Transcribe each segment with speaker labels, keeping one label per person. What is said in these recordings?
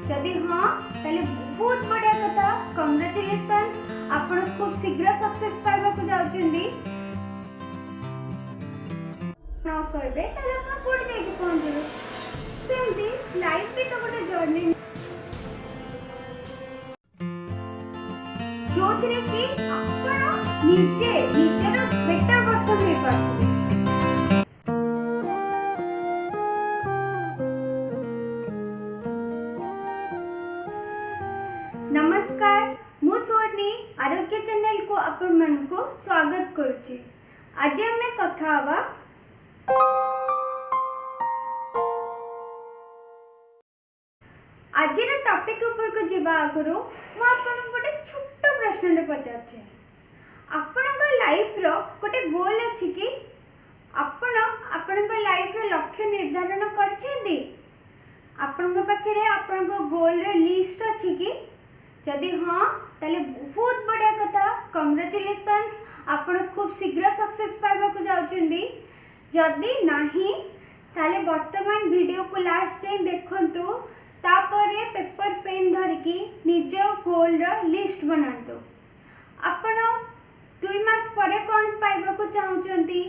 Speaker 1: जदि हाँ ताले बहुत बढ़िया कथा कांग्रेचुलेशंस आपण खूब शीघ्र सक्सेस पाइबा को जाउछंदी न करबे ताले आपण कोड जाई पहुंचबे सेमती लाइफ भी तो गोटे जर्नी जोथिरे कि आपण निजे निजर बेटर वर्जन हे पारबे। नमस्कार मु सोनी आरोग्य चैनल को आपण मन को स्वागत करुचे। आज हमें कथा हवा आज टॉपिक ऊपर को जीवा आगुरु मु आपण गोटे छोट प्रश्न पचारे आपण लाइफ रो गोटे गोल अछि कि आपण लाइफ रो लक्ष्य निर्धारण करछेंदी आपण पाखे आपण गोल रो लिस्ट अछि कि जदि हाँ ताले बहुत बढ़िया कथा कांग्रेचुलेशंस आपण खूब शीघ्र सक्सेस पाइबा को जाउछंदी। जदि नाही ताले वर्तमान वीडियो को लास्ट जाए देखंतु तापरे पेपर पेन धरिकी निज गोल रो लिस्ट बनांतु। आपण 2 मास परे कोन पाइबा को चाहुचंती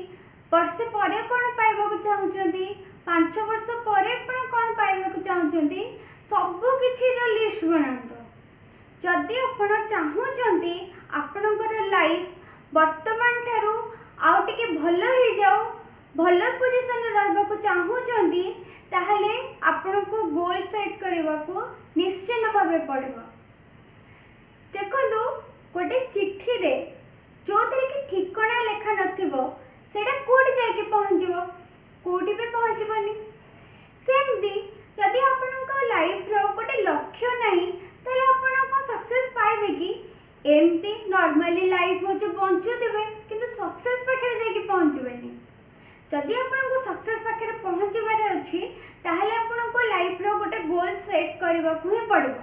Speaker 1: वर्षे परे कोन पाइबा को चाहुचंती 5 वर्ष परे कोन पाइबा को चाहुचंती सब किछि रो लिस्ट बनांतु। जदि आपण चाहुचंती आपणकर लाइफ वर्तमान ठारू आउ टिके भलो ही जाओ भलो पोजीशन रे रहबा को चाहुचंती ताहले आपण को गोल सेट करबा को निश्चित भाबे पड़बो। देखंतु गोटे चिट्ठी रे जोथरे कि ठिकाना लेखा नथिबो सेटा कोडी जाय के पहुंचबो कोडी पे पहुंचबोनी। सेमदी जदि आपणकर लाइफ रो गोटे लक्ष्य नाही ताले आपण को सक्सेस पाइबे कि एमती नॉर्मली लाइफ हो जो बंचुथिबे किंतु सक्सेस पाखे जाय के पहुंचबेनी। जदि आपण को सक्सेस पाखे पहुंचबारे अछि ताहले आपण को लाइफ रो गोटे गोल सेट करबा को ही पड़बो।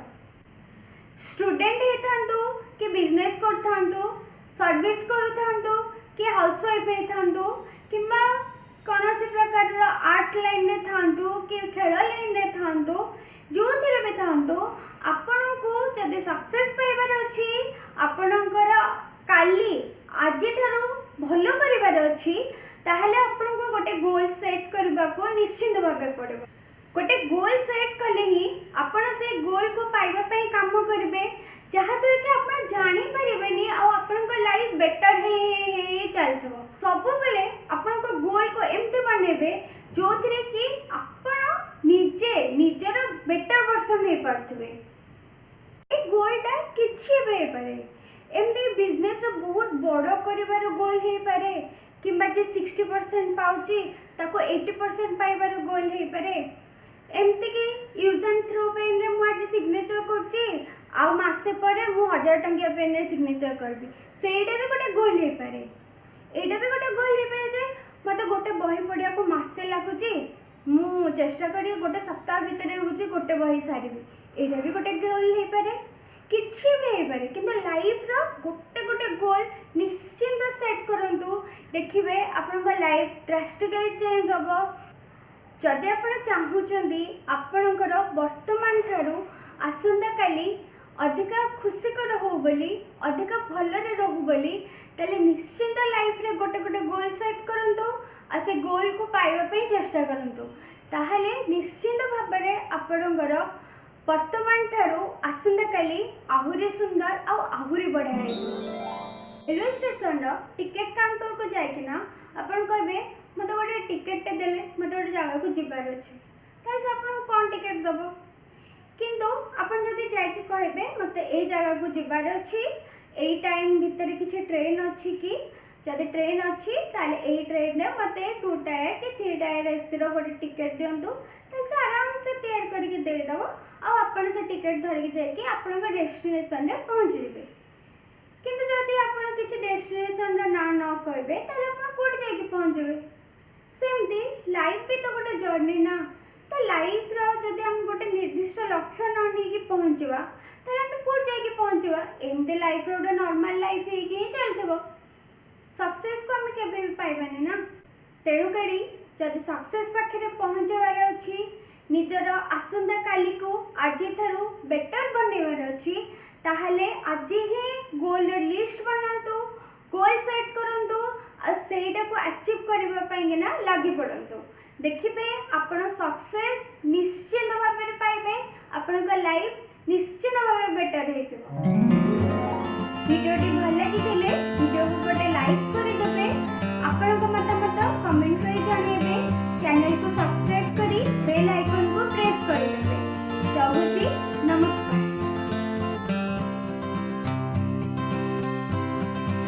Speaker 1: स्टूडेंट हे थांतु कि बिजनेस कर थांतु सर्विस कर थांतु कि हाउसवाइफ हे थांतु किबा कोनोसी प्रकार रो आर्ट लाइन ने थांतु कि खेल लाइन ने थांतु जो थिरे बे थांतु आपण को जदि सक्सेस पाइबार अछि आपणकर काली आज ठारू भलो करिबार अछि ताहले आपण को गोटे गोल सेट करबा को निश्चित भाबे पड़बो। गोटे गोल सेट कले ही आपण से गोल को पाइबा पई काम करबे जहा द्वारा कि आपण जानि परिबेनी आ आपण को लाइफ बेटर हे चलथबो। सब बेले आपण को गोल को एमते बनेबे जोथिरे कि आपण निजे निजर बेटर वर्जन हे पारथबे। ए गोलटा किछि बे पारे एमती बिजनेस रो बहुत बड़ करिवार गोल हे पारे किबा जे 60% पाउची ताको 80% पाइबार गोल हे पारे। एमती कि यूज एंड थ्रो पेन रे मु आज सिग्नेचर करची आ मासे परे मु 1000 टंकिया पेन रे सिग्नेचर करबी सेटा भी गोटे गोल हे पारे। एटा भी गोटे गोल हे पारे जे मते गोटे बही पढिया को मासे लागुची मु चेष्टा करी गोटे सप्ताह भीतर होची गोटे बही सारीबी एटा भी गोटे गोल हे पारे किछि भी हे पारे। किंतु लाइफ रो गोटे गोटे गोल निश्चित सेट करंतु देखिबे आपनका लाइफ ड्रास्टिकली चेंज होबो। जदि आपण चाहुचंदी आपनकर वर्तमान ठारू आसंता काली अधिका खुशी कर हो बोली अधिका भलरे रहू बोली ताले निश्चित लाइफ रे गोटे गोटे गोल सेट करंतु आ से गोल को पाइबा पई चेष्टा करंतु ताहले निश्चित भाबरे आपनकर वर्तमान ठारू आसंता काली आहुरी सुंदर आ आहुरी बढ़िया है। रेलवे स्टेशन रो टिकट काउंटर को जाइकिना आपण कहबे मते गोटे टिकट ते देले मते गोटे जगह को जिबार अछि ताले आपण कोन टिकट दबो किंतु आपण जदी जाइके कहबे मते ए जगह को जिबार अछि एई टाइम भीतर किछि ट्रेन अछि कि जदी ट्रेन अछि ताले एई ट्रेन ने मते 2 टायर कि 3 टायर एसी रो गोटे टिकट दियंतु ताले आराम से तैयार करके दे दबो आ आपण से टिकट धरिके जाइके आपण का डेस्टिनेशन रे पहुंच जेबे। किंतु जदी आपण किछि डेस्टिनेशन रा ना न कहबे ताले आपण कोड जाइके पहुंच जेबे। सेमती लाइफ भी तो गोटे जर्नी ना तो लाइफ रो जदी हम गोटे निर्दिष्ट लक्ष्य न नेकी पहुंचबा ताले हम कोड जाइके पहुंचबा एमते लाइफ रो नॉर्मल लाइफ हे कि चलथबो सक्सेस को हम केबे भी पाइबानी ना। तेणु करी जदि सक्सेस पाखे पहुंचबार अछि निजर आसंता काली को आज ठारू बेटर बनइबार अच्छी ताहले आज ही गोल लिस्ट बनातु गोल सेट करंतु आ सेटा को अचीव करबा पई ना लागि पड़ंतु देखिबे आपण सक्सेस निश्चित भाव में पाइबे आपण का लाइफ निश्चित भाव बेटर हो।